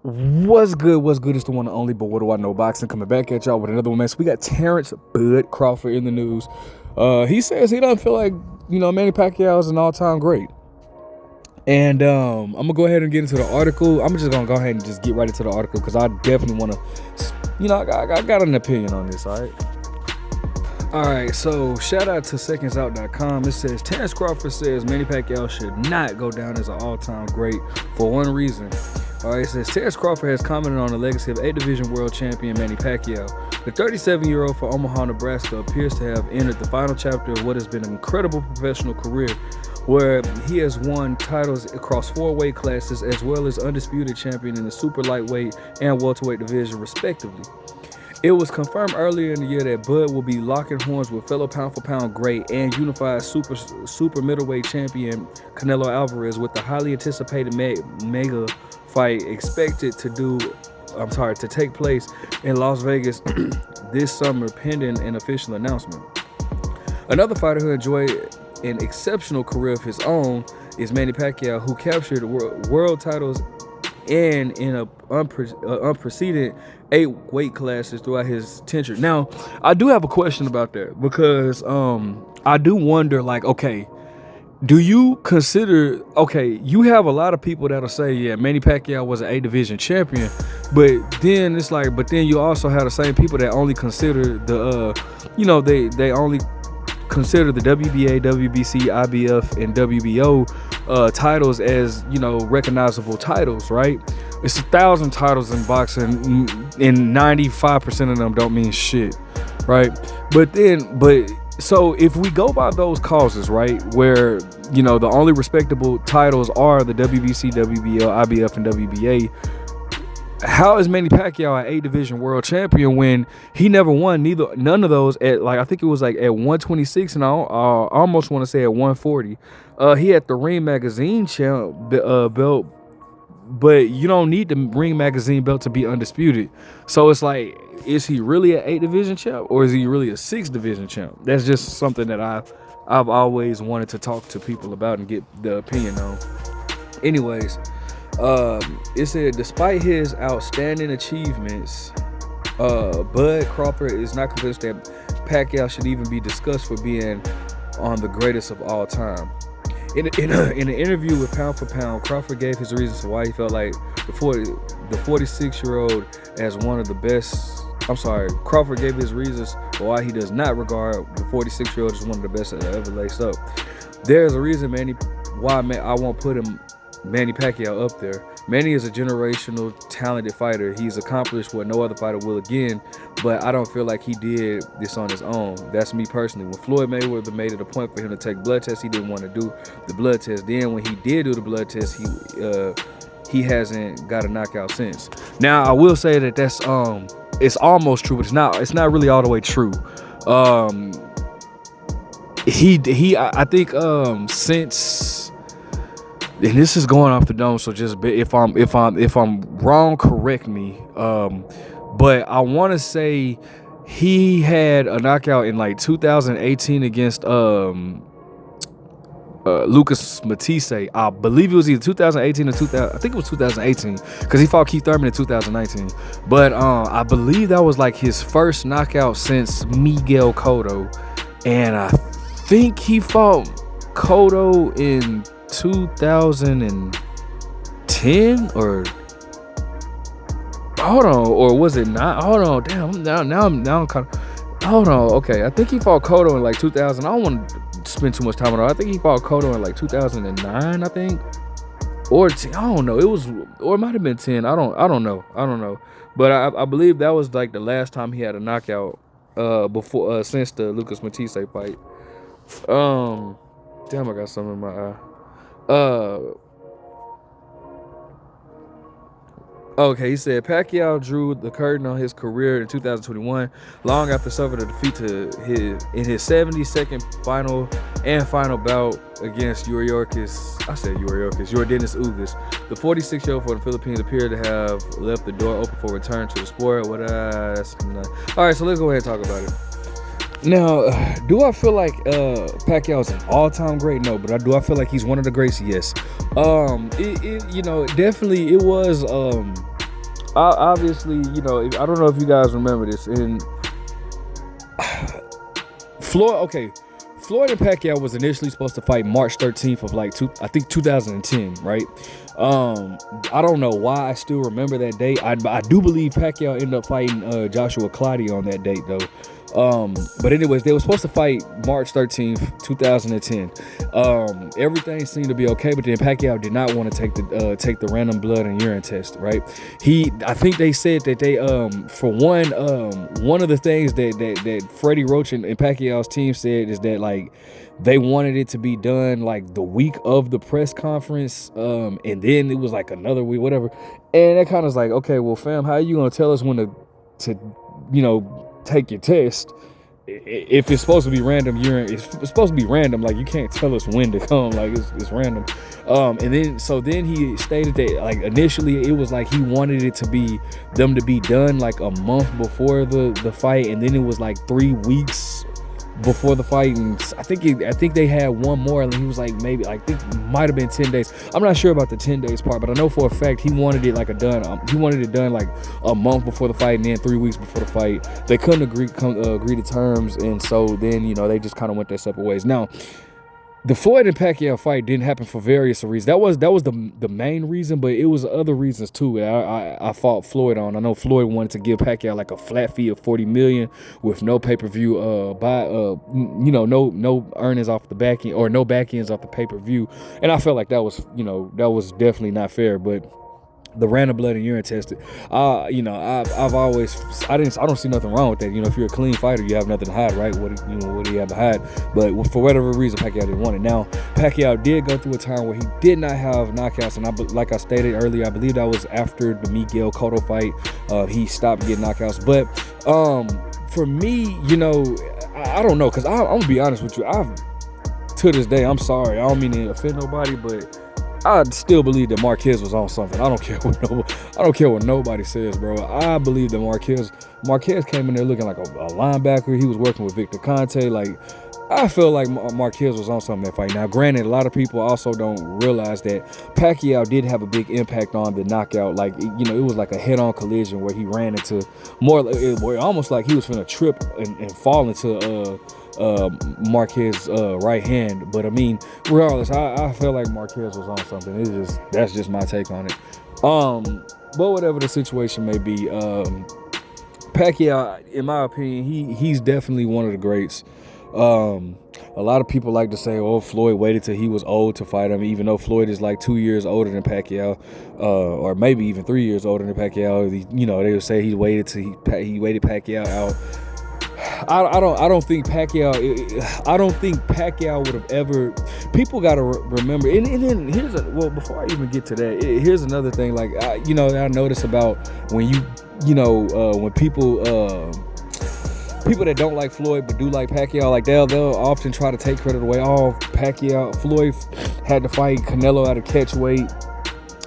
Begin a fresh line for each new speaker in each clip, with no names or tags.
What's good? What's good is the one and only, but what do I know? Boxing coming back at y'all with another one, man. So we got Terence Bud Crawford in the news. He says he doesn't feel like, Manny Pacquiao is an all-time great. And I'm gonna go ahead and get into the article. I'm just gonna go ahead and just get right into the article because I definitely want to, I got an opinion on this. All right, so shout out to secondsout.com. It says Terence Crawford says Manny Pacquiao should not go down as an all-time great for one reason. All right, it says Terence Crawford has commented on the legacy of 8-division world champion Manny Pacquiao. The 37-year-old from Omaha, Nebraska appears to have entered the final chapter of what has been an incredible professional career, where he has won titles across 4 weight classes as well as undisputed champion in the super lightweight and welterweight division, respectively. It was confirmed earlier in the year that Bud will be locking horns with fellow pound-for-pound great and unified super middleweight champion Canelo Alvarez with the highly anticipated mega fight expected to take place in Las Vegas this summer, pending an official announcement. Another fighter who enjoyed an exceptional career of his own is Manny Pacquiao, who captured world titles and in a unprecedented 8 weight classes throughout his tenure. Now, I do have a question about that because I do wonder, do you consider, you have a lot of people that'll say, yeah, Manny Pacquiao was an 8-division champion, but then it's but then you also have the same people that only consider they only consider the WBA, WBC, IBF, and WBO titles as, recognizable titles, right? It's 1,000 titles in boxing, and 95% of them don't mean shit, right? So if we go by those causes, right, where, the only respectable titles are the WBC, WBO, IBF, and WBA, how is Manny Pacquiao an 8-division world champion when he never won none of those at, I think it was at 126, and I almost want to say at 140. He had the Ring Magazine belt, but you don't need the Ring Magazine belt to be undisputed. So it's is he really an 8-division champ or is he really a 6-division champ? That's just something that I've always wanted to talk to people about and get the opinion on. Anyways, it said despite his outstanding achievements, Bud Crawford is not convinced that Pacquiao should even be discussed for being on the greatest of all time. In an interview with Pound for Pound, Crawford gave his reasons for why he felt like the 46-year-old as one of the best. Crawford gave his reasons for why he does not regard the 46-year-old as one of the best that ever laced up. There's a reason why I won't put Manny Pacquiao up there. Manny is a generational talented fighter. He's accomplished what no other fighter will again, but I don't feel like he did this on his own. That's me personally. When Floyd Mayweather made it a point for him to take blood tests, he didn't want to do the blood test. Then when he did do the blood test, he hasn't got a knockout since. Now I will say that that's it's almost true, but it's not really all the way true. I think since, and this is going off the dome, so just if I'm wrong, correct me. But I want to say he had a knockout in 2018 against Lucas Matisse. I believe it was either 2018 or 2000. I think it was 2018 because he fought Keith Thurman in 2019. But I believe that was his first knockout since Miguel Cotto, and I think he fought Cotto in 2010 or hold on, or was it not? Hold on, damn. Now I'm kind of. Hold on, okay. I think he fought Cotto in 2000. I don't want to spend too much time on it. I think he fought Cotto in 2009. I think, or I don't know. It was, or it might have been 10. I don't know. But I believe that was the last time he had a knockout before since the Lucas Matisse fight. Damn, I got something in my eye. Okay, he said Pacquiao drew the curtain on his career in 2021, long after suffering a defeat in his 72nd final bout against Yordenis Ugas. The 46-year-old for the Philippines appeared to have left the door open for return to the sport. All right, so let's go ahead and talk about it. Now, do I feel like Pacquiao is an all-time great? No, but do I feel like he's one of the greats? Yes. Definitely it was obviously, I don't know if you guys remember this. In Floyd, okay, Floyd and Pacquiao was initially supposed to fight March 13th of like 2010, right? I don't know why I still remember that date. I do believe Pacquiao ended up fighting Joshua Clottey on that date though. But anyways, they were supposed to fight March 13th, 2010. Everything seemed to be okay, but then Pacquiao did not want to take the random blood and urine test, right? I think they said that they for one of the things that Freddie Roach and Pacquiao's team said is that like they wanted it to be done like the week of the press conference, and then it was like another week, whatever. And that kind of like, okay, well, fam, how are you gonna tell us when to take your test if it's supposed to be random urine? It's supposed to be random. Like, you can't tell us when to come. Like, it's random. And then he stated that like initially it was like he wanted it to be them to be done like a month before the fight, and then it was like 3 weeks before the fight, and I think they had one more, and he was like, maybe I think it might have been 10 days. I'm not sure about the 10 days part, but I know for a fact he wanted it like he wanted it done like a month before the fight, and then 3 weeks before the fight. They couldn't agree to terms, and so then they just kind of went their separate ways. Now, the Floyd and Pacquiao fight didn't happen for various reasons. That was the main reason, but it was other reasons too. I fought Floyd on. I know Floyd wanted to give Pacquiao like a flat fee of $40 million with no pay-per-view no earnings off the back end, or no back ends off the pay-per-view, and I felt like that was definitely not fair. But the random blood and urine test, I don't see nothing wrong with that. If you're a clean fighter, you have nothing to hide, right? What do you have to hide? But for whatever reason, Pacquiao didn't want it. Now, Pacquiao did go through a time where he did not have knockouts, and like I stated earlier, I believe that was after the Miguel Cotto fight. He stopped getting knockouts. But for me, I don't know, because I'm gonna be honest with you. To this day, I'm sorry, I don't mean to offend nobody, but I still believe that Marquez was on something. I don't care what nobody says, bro. I believe that Marquez came in there looking like a linebacker. He was working with Victor Conte. Like, I feel like Marquez was on something that fight. Now, granted, a lot of people also don't realize that Pacquiao did have a big impact on the knockout. Like, it was like a head-on collision where he ran into almost like he was finna trip and fall into Marquez's right hand. But I mean, regardless, I feel like Marquez was on something. That's just my take on it. But whatever the situation may be, Pacquiao, in my opinion, he's definitely one of the greats. A lot of people like to say, oh, Floyd waited till he was old to fight him, even though Floyd is like 2 years older than Pacquiao, or maybe even 3 years older than Pacquiao. They would say he waited till he waited Pacquiao out. I don't think Pacquiao would have ever. People got to remember, and then before I even get to that, here's another thing. Like I notice about when when people that don't like Floyd but do like Pacquiao, like they'll often try to take credit away. Oh, Floyd had to fight Canelo at a catch weight,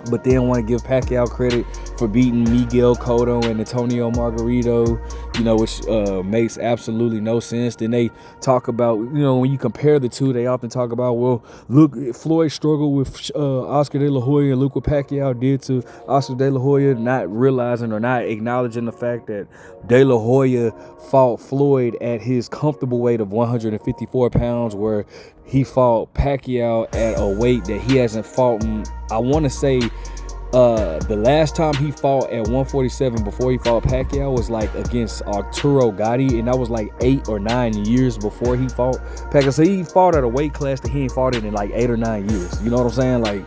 but they don't want to give Pacquiao credit for beating Miguel Cotto and Antonio Margarito, which makes absolutely no sense. Then they talk about, when you compare the two, they often talk about, well, look, Floyd struggled with Oscar De La Hoya, and look what Pacquiao did to Oscar De La Hoya, not realizing or not acknowledging the fact that De La Hoya fought Floyd at his comfortable weight of 154 pounds, where he fought Pacquiao at a weight that he hasn't fought in, I want to say, the last time he fought at 147 before he fought Pacquiao was like against Arturo Gatti, and that was like 8 or 9 years before he fought Pacquiao. So he fought at a weight class that he ain't fought in like 8 or 9 years. You know what I'm saying? Like,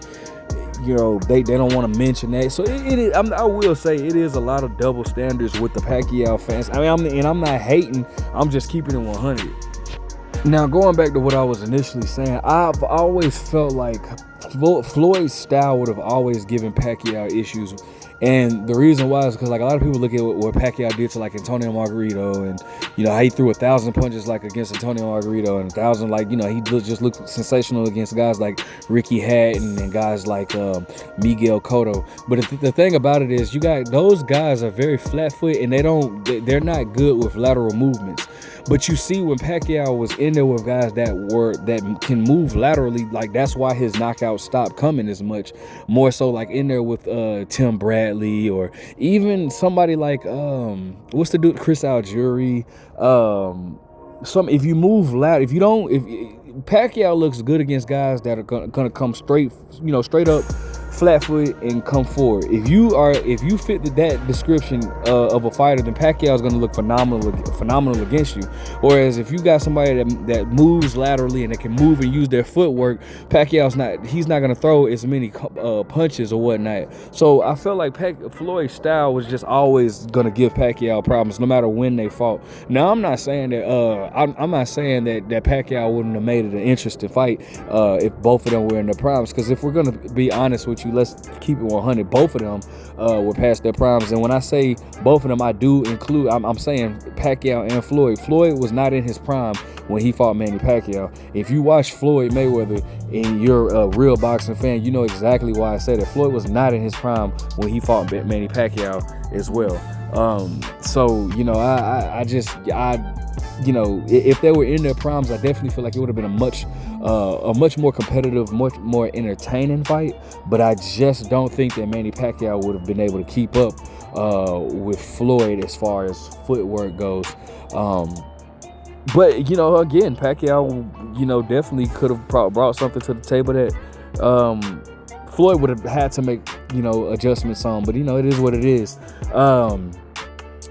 they don't want to mention that. So I will say it is a lot of double standards with the Pacquiao fans. I mean, I'm not hating. I'm just keeping it 100. Now, going back to what I was initially saying, I've always felt like Floyd's style would have always given Pacquiao issues. And the reason why is because like a lot of people look at what Pacquiao did to like Antonio Margarito, and how he threw 1,000 punches like against Antonio Margarito, and 1,000 like he just looked sensational against guys like Ricky Hatton and guys like Miguel Cotto. But the thing about it is, those guys are very flat foot, and they're not good with lateral movements. But you see, when Pacquiao was in there with guys that can move laterally, like that's why his knockouts stopped coming as much. More so like in there with Tim Bradley, or even somebody like what's the dude, Chris Algieri. If you move loud, if Pacquiao looks good against guys that are gonna come straight up flat foot and come forward. If you fit that description of a fighter, then Pacquiao is going to look phenomenal against you. Whereas if you got somebody that moves laterally and that can move and use their footwork, he's not going to throw as many punches or whatnot. So I felt like Floyd's style was just always going to give Pacquiao problems no matter when they fought. Now I'm not saying that that Pacquiao wouldn't have made it an interesting fight if both of them were in their primes. Because if we're going to be honest with you, let's keep it 100. Both of them were past their primes, and when I say both of them, I do include. I'm saying Pacquiao and Floyd. Floyd was not in his prime when he fought Manny Pacquiao. If you watch Floyd Mayweather and you're a real boxing fan, you know exactly why I say that. Floyd was not in his prime when he fought Manny Pacquiao as well. So if they were in their primes, I definitely feel like it would have been a much more competitive, much more entertaining fight. But I just don't think that Manny Pacquiao would have been able to keep up with Floyd as far as footwork goes. But again, Pacquiao, definitely could have brought something to the table that Floyd would have had to make, adjustments on. But it is what it is.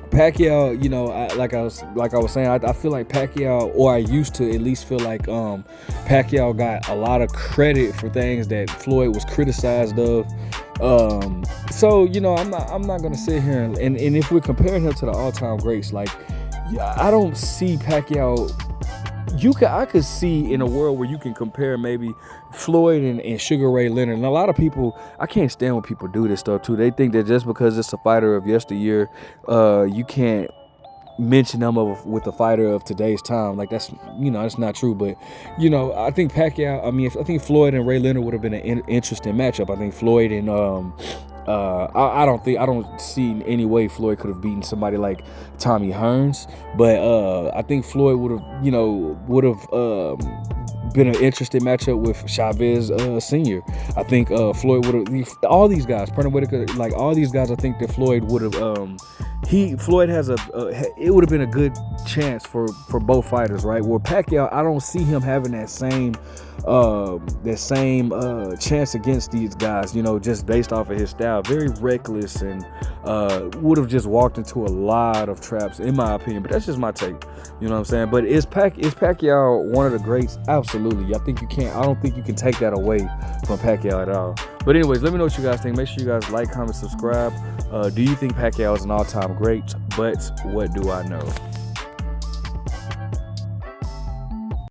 Pacquiao, like I was saying, I feel like Pacquiao, or I used to at least feel like Pacquiao got a lot of credit for things that Floyd was criticized of. So I'm not gonna sit here and if we're comparing him to the all-time greats, like I don't see Pacquiao. I could see in a world where you can compare maybe Floyd and Sugar Ray Leonard. And a lot of people, I can't stand when people do this stuff too. They think that just because it's a fighter of yesteryear, you can't mention them with the fighter of today's time. Like that's not true. But I think I think Floyd and Ray Leonard would have been an interesting matchup. I think Floyd and I don't see in any way Floyd could have beaten somebody like Tommy Hearns, but I think Floyd would have been an interesting matchup with Chavez Sr. I think Floyd would have, all these guys, Pernell Whitaker, like all these guys, I think that Floyd would have Floyd has it would have been a good chance for both fighters, right? Where Pacquiao, I don't see him having that same chance against these guys, just based off of his style. Very reckless and would have just walked into a lot of traps, in my opinion. But that's just my take. You know what I'm saying? But is Pacquiao one of the greats? Absolutely. I don't think you can take that away from Pacquiao at all. But anyways, let me know what you guys think. Make sure you guys like, comment, subscribe. Do you think Pacquiao is an all-time great? But what do I know?